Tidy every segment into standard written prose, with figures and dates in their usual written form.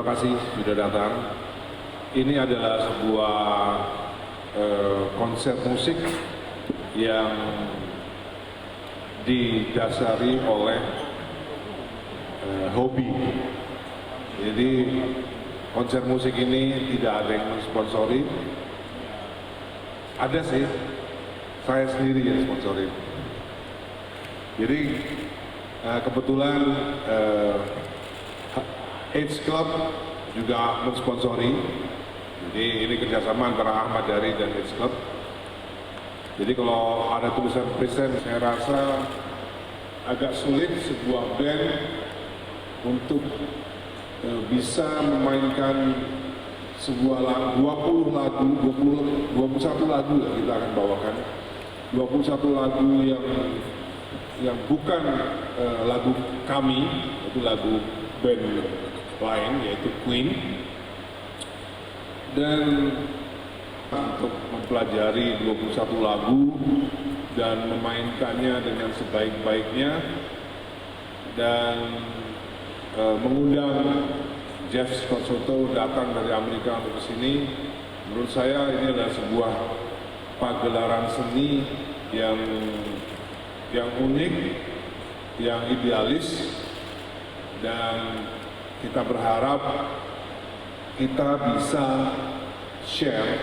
Terima kasih sudah datang. Ini adalah sebuah konser musik yang didasari oleh hobi. Jadi konser musik ini tidak ada yang mensponsori. Ada sih, saya sendiri yang sponsori. Jadi kebetulan AIDS Club juga mensponsori. Jadi ini kerjasama antara Ahmad Dhari dan AIDS Club. Jadi kalau ada tulisan present, saya rasa agak sulit sebuah band untuk bisa memainkan sebuah lagu, 20 lagu, 21 lagu ya kita akan bawakan. 21 lagu yang bukan lagu kami, itu lagu band lain yaitu Queen. Dan untuk mempelajari 21 lagu dan memainkannya dengan sebaik-baiknya dan mengundang Jeff Scott Soto datang dari Amerika untuk ke sini. Menurut saya ini adalah sebuah pagelaran seni yang unik, yang idealis, dan kita berharap kita bisa share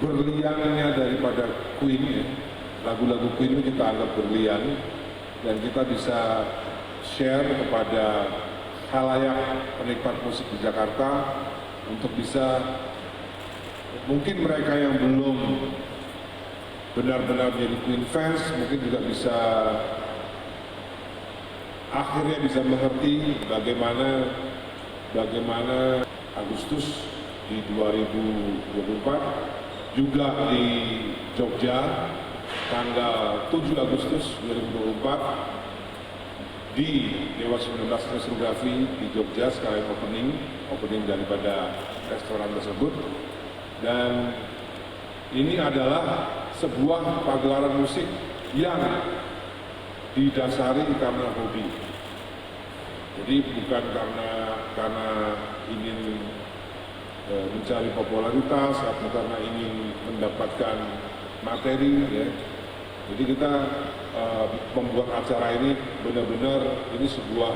berliannya daripada Queen ya. Lagu-lagu Queen itu kita anggap berlian dan kita bisa share kepada khalayak penikmat musik di Jakarta untuk bisa, mungkin mereka yang belum benar-benar menjadi Queen fans mungkin juga bisa akhirnya bisa mengerti bagaimana Agustus di 2024 juga di Jogja tanggal 7 Agustus 2024 di Dewa 19 Restrografi di Jogja sekalian opening daripada restoran tersebut. Dan ini adalah sebuah pagelaran musik yang didasari karena hobi. Jadi bukan karena ingin mencari popularitas atau karena ingin mendapatkan materi ya. Jadi kita membuat acara ini benar-benar ini sebuah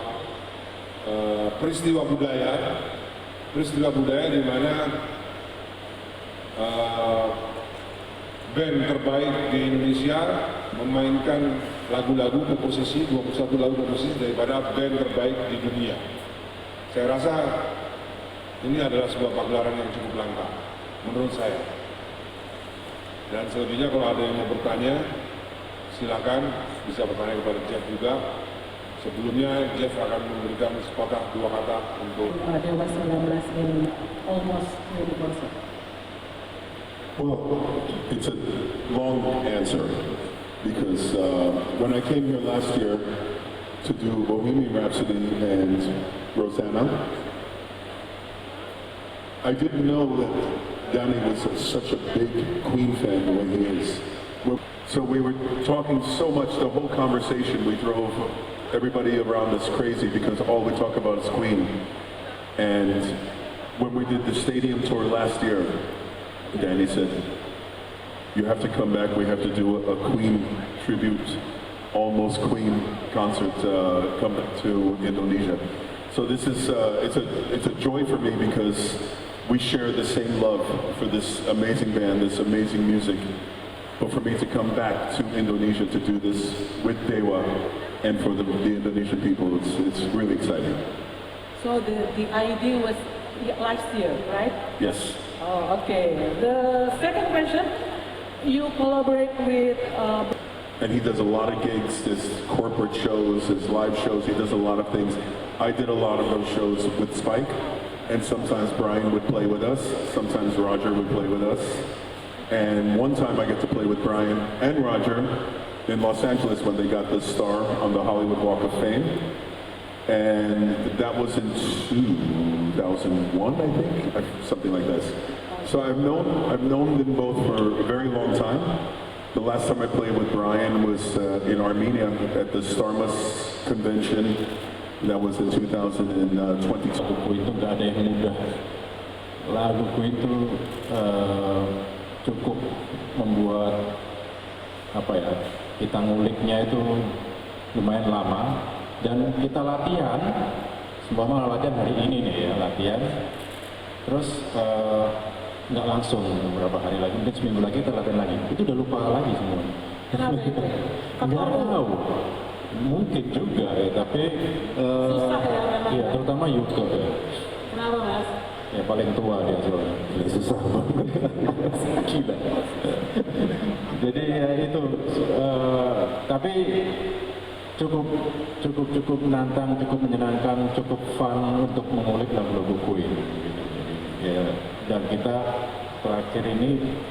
peristiwa budaya di mana band terbaik di Indonesia memainkan lagu-lagu komposisi, 21 lagu komposisi daripada band terbaik di dunia. Saya rasa ini adalah sebuah pagelaran yang cukup langka, menurut saya. Dan selebihnya kalau ada yang mau bertanya, silakan bisa bertanya kepada Jeff juga. Sebelumnya Jeff akan memberikan sepatah dua kata untuk Dewa 19 in almost 20%. Well, it's a long answer because when I came here last year to do Bohemian Rhapsody and Rosanna, I didn't know that Danny was such a big Queen fan the way he is. So we were talking so much, the whole conversation, we drove everybody around us crazy because all we talk about is Queen. And when we did the stadium tour last year, Danny said, you have to come back, we have to do a Queen tribute, almost Queen concert, come to Indonesia. So this is, it's a joy for me because we share the same love for this amazing band, this amazing music. But for me to come back to Indonesia to do this with Dewa and for the Indonesian people, it's really exciting. So the idea was last year, right? Yes. Oh, okay. The second question, you collaborate with... And he does a lot of gigs, his corporate shows, his live shows, he does a lot of things. I did a lot of those shows with Spike, and sometimes Brian would play with us, sometimes Roger would play with us. And one time I get to play with Brian and Roger in Los Angeles when they got the star on the Hollywood Walk of Fame. And that was in 2001, I think, something like this. So I've known them both for a very long time. The last time I played with Brian was in Armenia at the Starmus convention. That was in 2022. Laguku itu nggak ada yang mudah. Laguku itu cukup membuat apa ya, kita nguliknya itu lumayan lama dan kita latihan. Seumpama latihan hari ini nih ya, latihan. Terus nggak langsung beberapa hari lagi, mungkin seminggu lagi kita latihan lagi. Itu udah lupa lagi semua. Kenapa itu? Nggak tahu. Mungkin juga ya, tapi Susah ya memang. iya, terutama Yuko ya. Kenapa Mas? Ya paling tua dia soalnya. Jadi susah banget. Gila. Jadi ya itu, tapi cukup menantang, cukup menyenangkan, cukup fun untuk mengulik lagu-lagu Queen. Gitu. Jadi, ya, dan kita terakhir ini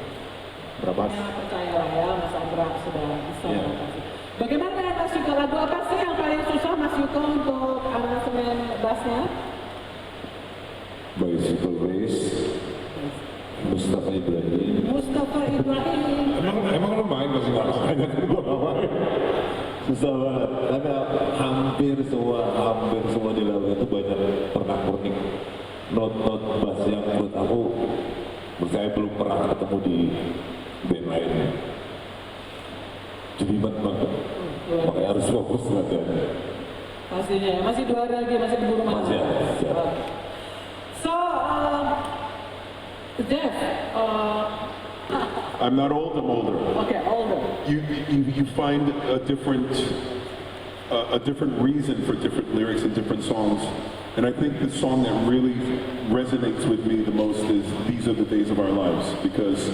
berapa? Ya, percayalah ya, Mas Andra sudah bisa. Iya. Bagaimana ya Mas Yuko? Lagu apa sih yang paling susah Mas Yuko untuk aransemen bassnya? Bicycle Race, Mustafa Ibrahim. Mustafa Ibrahim. Emang lu main bahasa Inggris? Susah banget, karena hampir semua di lagu itu banyak pernak-pernik not bass yang menurut saya belum pernah ketemu di band lainnya. Jelimet banget, makanya harus fokus latihannya. Pastinya ya, masih 2 hari lagi, masih diburu malam. Masih ada, siap. So, Jeff, I'm not old, I'm older. okay, older. You find a different reason for different lyrics and different songs. And I think the song that really resonates with me the most is These Are the Days of Our Lives, because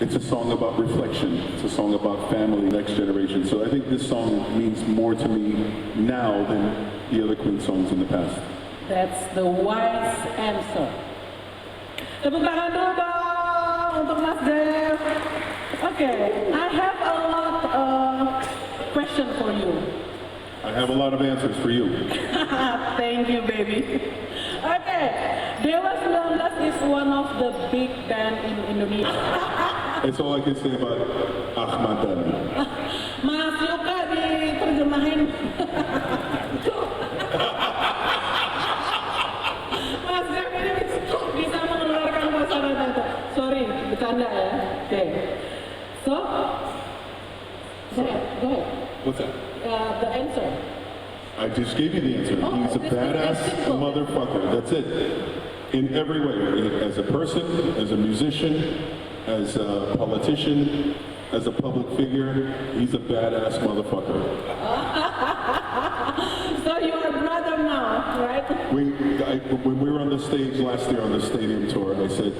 it's a song about reflection. It's a song about family, next generation. So I think this song means more to me now than the other Queen songs in the past. That's the wise answer. Tepuk tangan dulu dong untuk Mas Jeff. Okay, I have a lot question for you. I have a lot of answers for you. Thank you, baby. Okay, Dewa 19 is one of the big band in Indonesia. That's all I can say about Ahmad Dhani. Mas Yuka diterjemahin. Mas Jeff ini bisa mengeluarkan bahasa Indonesia. Sorry, bercanda ya. Okay. So, go ahead. What's that? The answer. I just gave you the answer. Oh, He's a that's badass simple. motherfucker. That's it. In every way. As a person, as a musician, as a politician, as a public figure, he's a badass motherfucker. So you are brother now, right? When we were on the stage last year on the stadium tour, I said,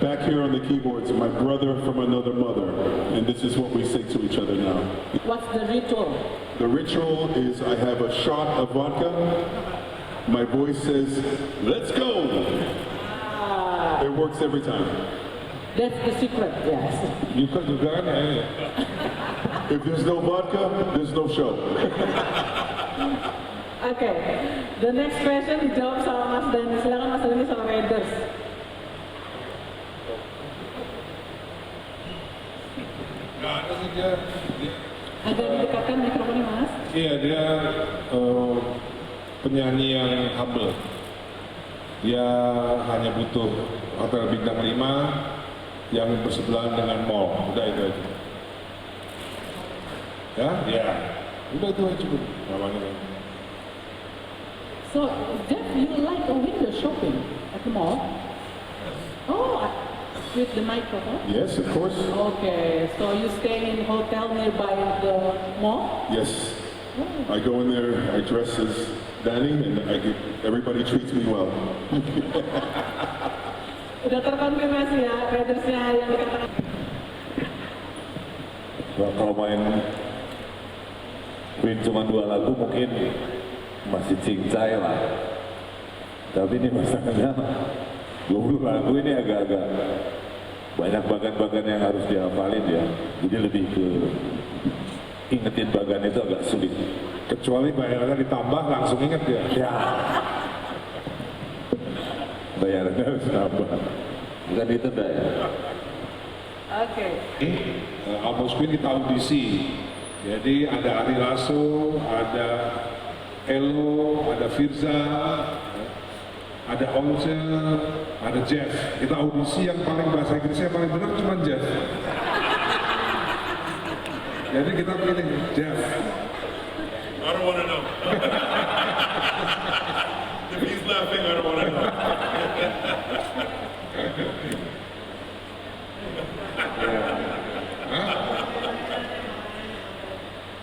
back here on the keyboards, my brother from another mother. And this is what we say to each other now. What's the ritual? The ritual is I have a shot of vodka. My voice says, let's go. Ah, It works every time. that's the secret, yes. Yuko juga kan ya. If there's no vodka, there's no show. Okay, the next question dijawab sama Mas Dhani. Silakan Mas Dhani sama Raiders. Nggak ada sih dia Agak didekatkan mikrofonnya Mas. iya dia penyanyi yang humble. Dia hanya butuh hotel bintang 5 yang bersebelahan dengan mall. Udah itu aja. Ya? Ya. Udah itu aja cukup. Namanya. So, Jeff, you like a window shopping at the mall? Oh, with the microphone? Yes, of course. Okay, so you stay in hotel nearby the mall? Yes. I go in there, I dress as Danny, and everybody treats me well. Udah terkonfirmasi ya, Raidersnya yang dikatakan. Kalau main Queen cuma 2 lagu mungkin masih cincai lah. Tapi ini masalahnya 20 lagu ini agak-agak banyak bagan-bagan yang harus dihafalin ya. Jadi lebih ke ingetin bagan itu agak sulit. Kecuali bayarannya ditambah langsung inget dia. Ya. Bayarannya harus nambah. Bukan itu dah ya. Oke. Almost Queen kita audisi. Jadi ada Ari Lasso, ada Elo, ada Firza, ada Once, ada Jeff. Kita audisi yang paling bahasa Inggrisnya paling benar cuma Jeff. Jadi kita pilih Jeff. I don't want to know. If he's laughing, I don't want to know.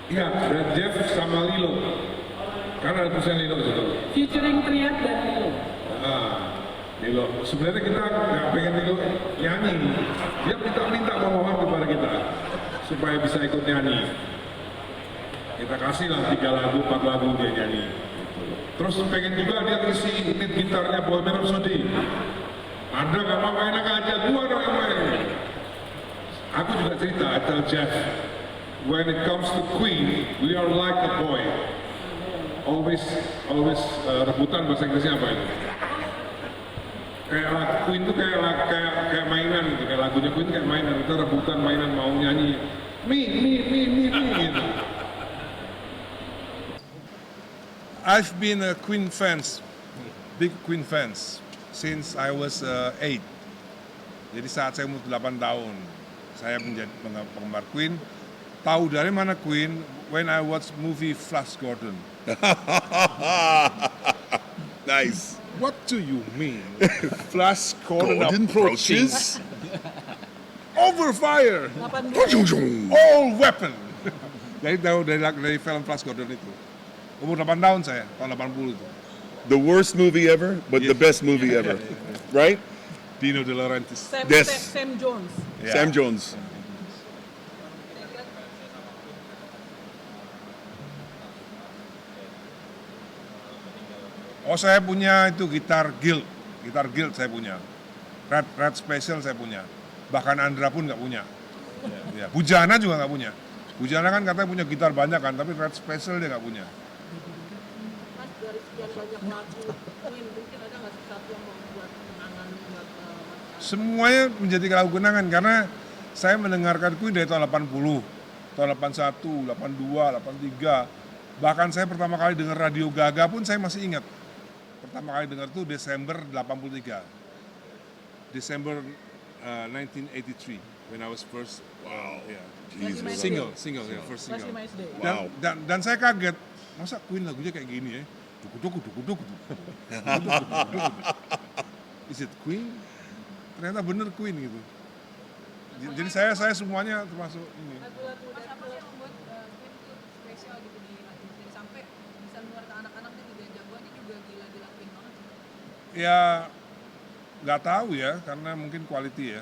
Iya, dan Jeff sama Lilo. Karena ada tulisan Lilo di situ. Featuring Triad dan Lilo. Lilo. Sebenarnya kita nggak pengen Lilo nyanyi. Dia minta memohon kepada kita supaya bisa ikut nyanyi. Kita kasih lah 3 lagu, 4 lagu dia nyanyi. Terus pengen juga dia isi lead gitarnya Bohemian Rhapsody. Anda nggak mau enak aja, gua dong yang main. Aku juga cerita, I tell Jeff, when it comes to Queen, we are like a boy. Always rebutan bahasa Inggrisnya apa itu? Kayak lagu Queen itu kayak mainan gitu, kayak lagunya Queen kayak mainan, kita rebutan mainan mau nyanyi, me gitu. I've been a Queen fans, big Queen fans, since I was 8. Jadi saat saya umur 8 tahun, saya menjadi penggemar Queen. Tahu dari mana Queen? When I watch movie Flash Gordon. Nice. What do you mean? Flash Gordon, Gordon approaches. over fire, all weapon. Jadi tahu dari film Flash Gordon itu. Umur 8 tahun saya, tahun 80 itu. The worst movie ever, but the best movie ever. Right? Dino De Laurentiis. Yes. Sam Jones. Ya. Sam Jones. Oh, saya punya itu gitar Guild saya punya. Red Special saya punya. Bahkan Andra pun nggak punya. Ya. Bujana juga nggak punya. Bujana kan katanya punya gitar banyak kan, tapi Red Special dia nggak punya. Mas, dari sekian banyak lagu Queen, mungkin ada nggak sih satu yang membuat kenangan buat Mas? Semuanya menjadi lagu kenangan karena saya mendengarkan Queen dari tahun 80, tahun 81, 82, 83. Bahkan saya pertama kali dengar Radio Gaga pun saya masih ingat. Pertama kali dengar itu Desember 83. Desember 1983 when I was first single ya, first single. Dan saya kaget, masa Queen lagunya kayak gini ya? Duk. Is it Queen? Ternyata bener Queen gitu. Jadi saya semuanya termasuk ini. Lagu-lagu dari apa sih yang membuat Queen itu spesial gitu di lagu sendiri sampai bisa mengeluarkan anak-anak itu juga jagoannya juga gila-gila Queen banget. Ya nggak tahu ya, karena mungkin quality ya.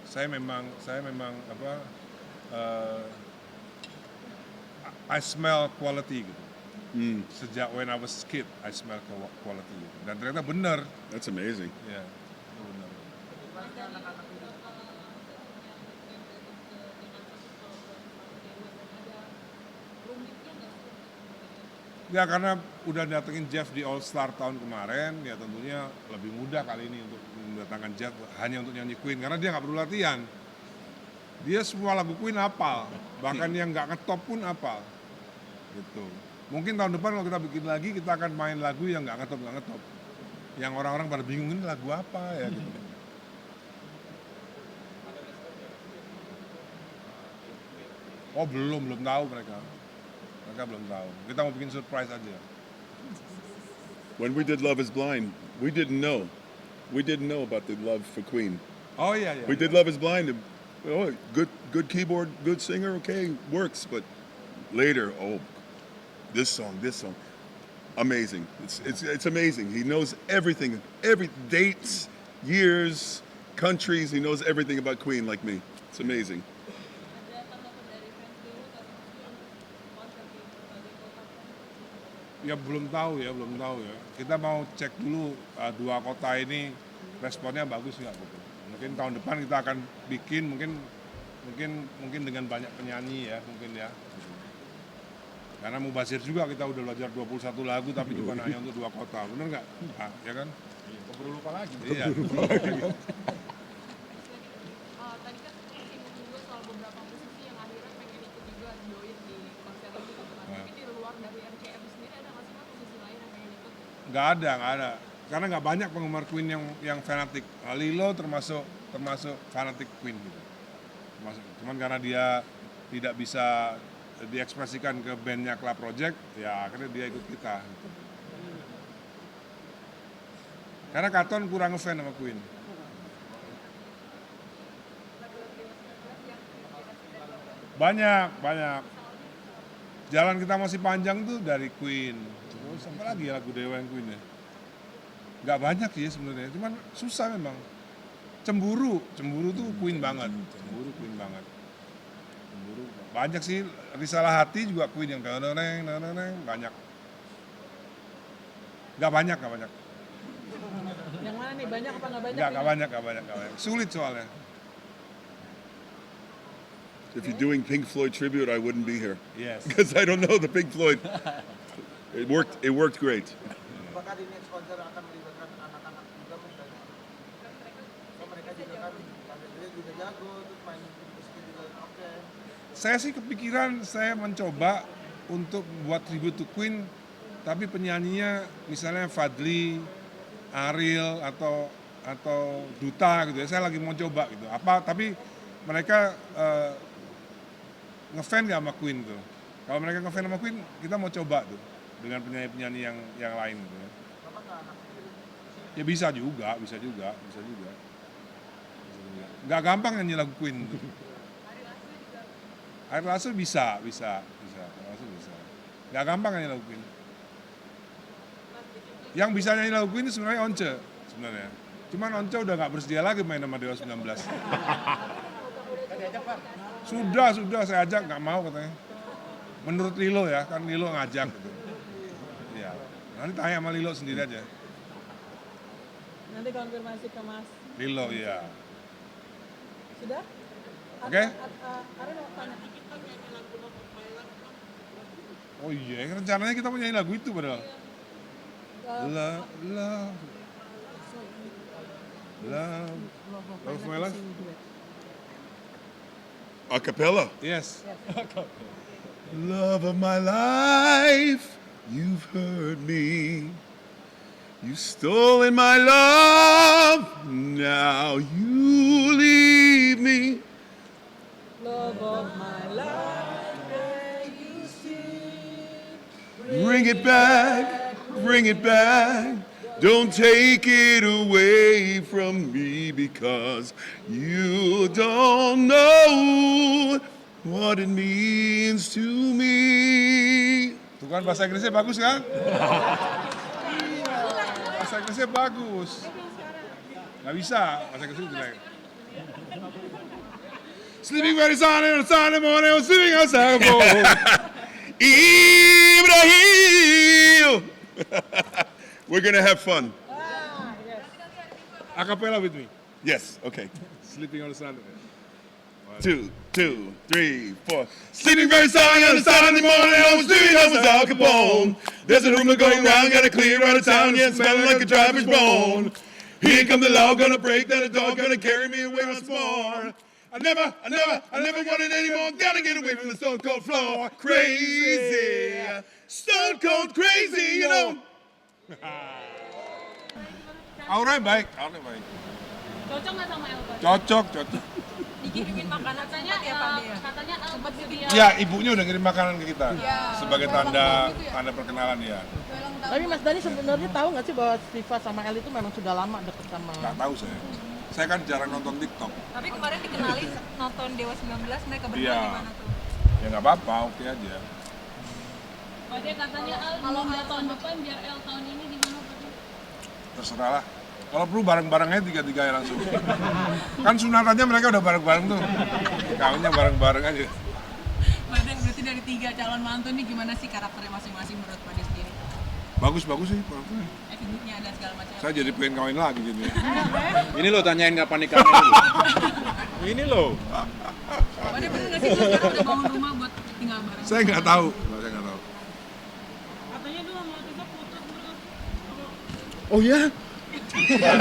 Saya memang apa? I smell quality gitu. Sejak when I was kid, I smell quality gitu. Dan ternyata benar. That's amazing. Ya, itu benar. Ya karena udah datengin Jeff di All Star tahun kemarin, ya tentunya lebih mudah kali ini untuk mendatangkan Jeff hanya untuk nyanyi Queen karena dia nggak perlu latihan. Dia semua lagu Queen hafal, bahkan yang nggak ngetop pun hafal. Gitu. Mungkin tahun depan kalau kita bikin lagi kita akan main lagu yang nggak ngetop. Yang orang-orang pada bingung ini lagu apa ya gitu. Oh belum tahu mereka. Mereka belum tahu. Kita mau bikin surprise aja. When we did Love Is Blind, we didn't know. We didn't know about the love for Queen. Oh iya. We did Love Is Blind. And, oh, good keyboard, good singer, okay, works. But later, oh, this song, amazing. It's amazing. He knows everything, every dates, years, countries. He knows everything about Queen like me. It's amazing. Ada tanggapan dari fans dulu kalau konser di berbagai kota. Ya belum tahu ya. Kita mau cek dulu dua kota ini responnya bagus nggak gitu. Mungkin tahun depan kita akan bikin mungkin dengan banyak penyanyi ya mungkin ya. Karena Mubazir juga kita udah belajar 21 lagu tapi cuma hanya untuk 2 kota, bener nggak? Ya kan? Baru lupa lagi. Iya. Tadi kan singgung juga soal beberapa musisi yang akhirnya pengen ikut juga join di konser itu gitu kan. Mungkin di luar dari RCM sendiri ada Nggak ada. Karena nggak banyak penggemar Queen yang fanatik. Lilo termasuk fanatik Queen gitu. Cuman karena dia tidak bisa diekspresikan ke bandnya Club Project, ya akhirnya dia ikut kita. Gitu. Karena Katon kurang ngefan sama Queen. Banyak. Jalan kita masih panjang tuh dari Queen. Terus apa lagi ya lagu Dewa yang Queen ya? Nggak banyak sih sebenarnya, cuman susah memang. Cemburu tuh Queen banget. Cemburu banyak sih. Risalah Hati juga Queen yang banyak. Nggak banyak. Yang mana nih, banyak apa nggak banyak? Nggak banyak. Sulit soalnya. If you're doing Pink Floyd tribute, I wouldn't be here Yes. because I don't know the Pink Floyd. It worked great. Apakah di next konser akan melibatkan anak-anak juga mungkin? Mereka juga kan, dia juga jago, terus main musik juga oke. Saya sih kepikiran saya mencoba untuk buat tribute to Queen, tapi penyanyinya misalnya Fadli, Ariel atau Duta gitu ya. Saya lagi mau coba gitu. Tapi mereka ngefan gak sama Queen tuh. Kalau mereka ngefan sama Queen, kita mau coba tuh dengan penyanyi-penyanyi yang lain gitu ya. Ya bisa juga. Nggak gampang nyanyi lagu Queen tuh. Air Lasso bisa. Nggak gampang nyanyi lagu Queen. Yang bisa nyanyi lagu Queen itu sebenarnya Once sebenarnya. Cuman Once udah nggak bersedia lagi main sama Dewa 19. Sudah saya ajak, nggak mau katanya. Menurut Lilo ya, kan Lilo ngajak gitu. Ya, nanti tanya sama Lilo sendiri aja. Nanti konfirmasi ke Mas. Lilo, iya. Sudah? Oke. Ari mau tanya. Oh iya, rencananya kita mau nyanyi lagu itu padahal. Love my life. A cappella. Yes. Love of my life, you've heard me. You stolen my love, now you leave me. Love of my life, can you see? Bring it back. Don't take it away from me because you don't know what it means to me. Tuh kan bahasa Inggrisnya bagus kan? Bahasa Inggrisnya bagus. Nggak bisa, bahasa Inggrisnya jelek. Sleeping very silent on Sunday morning, I was sitting outside the phone. Ibrahim! We're gonna have fun. A cappella with me. Yes, okay. Sleeping on the Sunday. 2, 2, 3, 4. Sleeping very silent on a Sunday morning, I was doing Al Capone. There's a rumor going round, got to clear out of town, yeah, smelling like a driver's bone. Here come the law, gonna break down the door, gonna carry me away once more. I never wanted any more, gotta get away from the stone cold floor. Crazy, stone cold crazy, you know. Auranya baik. Cocok nggak sama Elton? Cocok. Dikirimin makanan katanya sempat dia. Ya, ibunya udah ngirim makanan ke kita. Iya. Sebagai tanda perkenalan ya. Tapi Mas Dani sebenarnya tahu nggak sih bahwa Siva sama El itu memang sudah lama deket sama? Nggak tahu saya. Saya kan jarang nonton TikTok. Tapi kemarin dikenali nonton Dewa 19, mereka berdua Iya. gimana tuh? Ya nggak apa-apa, oke aja. Oh dia katanya kalau tahun depan biar El tahun ini gimana Pak? Terserah lah. Kalau perlu bareng-bareng aja tiga-tiga ya langsung. Kan sunatannya mereka udah bareng-bareng tuh. Kawinnya bareng-bareng aja. Pak Dan, berarti dari 3 calon mantu nih gimana sih karakternya masing-masing menurut Pak Dan sendiri? Bagus sih karakternya. Attitude-nya dan segala macam. Saya jadi pengen kawin lagi jadi. Ini lo tanyain kapan nikahnya dulu. Ini lo. Pak Dan bener nggak sih lu sekarang udah bangun rumah buat tinggal bareng? Saya nggak tahu. Katanya dulu sama Tiga putus dulu. Oh ya? Nggak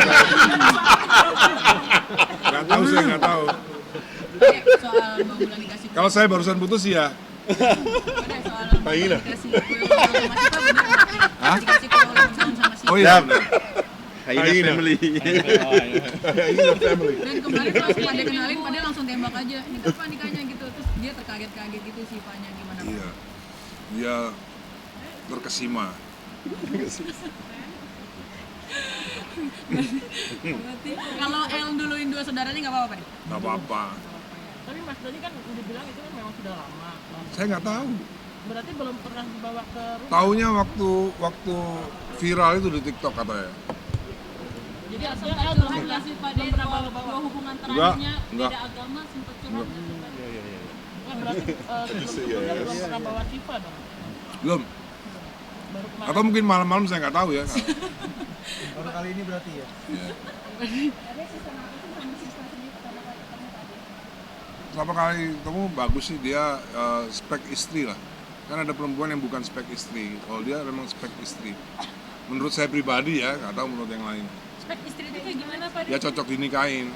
tahu. Soal Bang Bulan dikasih Kalau saya barusan putus ya. soal Bang Bulan dikasih kue ulang tahun sama Siva bener nggak? Dikasih kue ulang tahun sama Siva Oh iya benar. Hyena family. Hyena family. Dan kemarin pas Pade kenalin, Pade langsung tembak aja. Ini kapan nikahnya gitu. Terus dia terkaget-kaget gitu sih Fanya gimana? Iya. Dia terkesima. Berarti kalau El duluin dua saudaranya nggak apa-apa nih? Nggak apa-apa. Tapi Mas Doni kan udah bilang itu kan memang sudah lama. Saya nggak tahu. Berarti belum pernah dibawa ke rumah. Taunya waktu viral itu di TikTok katanya. Jadi artinya El belum pernah bawa hubungan terakhirnya enggak. beda agama sempat curhat. Berarti sebelum-sebelumnya belum pernah bawa Siva dong. Belum. Baru kemarin. Atau mungkin malam-malam saya nggak tahu ya. Baru kali ini berarti ya. Pertama kali ketemu bagus sih dia spek istri lah. Kan ada perempuan yang bukan spek istri. Kalau dia memang spek istri. Menurut saya pribadi ya, nggak tahu menurut yang lain. Spek istri itu kayak gimana Pak? Dia cocok dinikahin.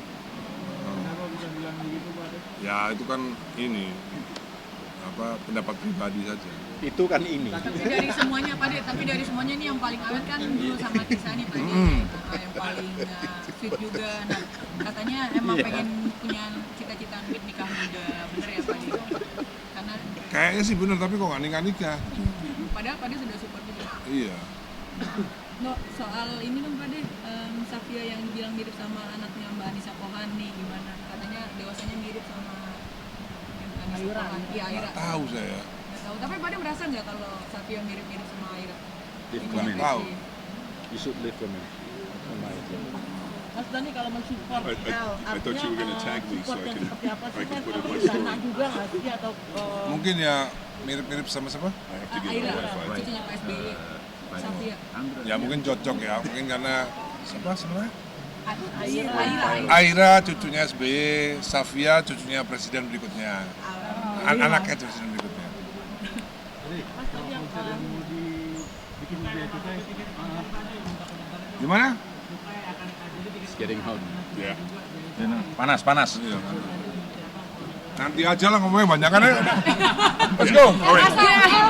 Ya itu kan ini pendapat pribadi saja. Itu kan ini. Tapi dari semuanya Pak De, tapi dari semuanya nih yang paling awet kan dulu sama Kisani Pak De, yang paling sweet juga. Nah katanya emang pengen punya cita-cita nikah muda, bener ya Pak De? Karena Kayaknya sih bener tapi kok nggak nikah. padahal Pak De sudah support juga. Iya. No, soal ini dong Pak De, Safia yang bilang mirip sama anaknya Mbak Anissa Pohan nih gimana? Katanya dewasanya mirip sama Anissa Pohan. Iya Aira. Nggak tahu saya. Nggak tahu. Tapi Pak De merasa nggak kalau Safia mirip-mirip sama Aira? Leave Ini comment. yang Tahu. versi- You should leave comment. Mas Doni kalau mensupport El, I thought you were gonna tag me so support I yang can- seperti apa sih I can Mas? put it Apa my istana story. juga nggak sih atau Mungkin ya mirip-mirip sama siapa? I have to get Aira, a Wi-Fi. cucunya Pak SBY. Safia. Ya mungkin cocok ya. Mungkin karena siapa sebenarnya? Aira. Aira cucunya SBY, Safia cucunya presiden berikutnya. Anaknya presiden berikutnya. Gimana? It's getting hot. Yeah. Panas. Iya. Nanti aja lah ngomongnya banyak kan ya. Let's go. Makasih ya.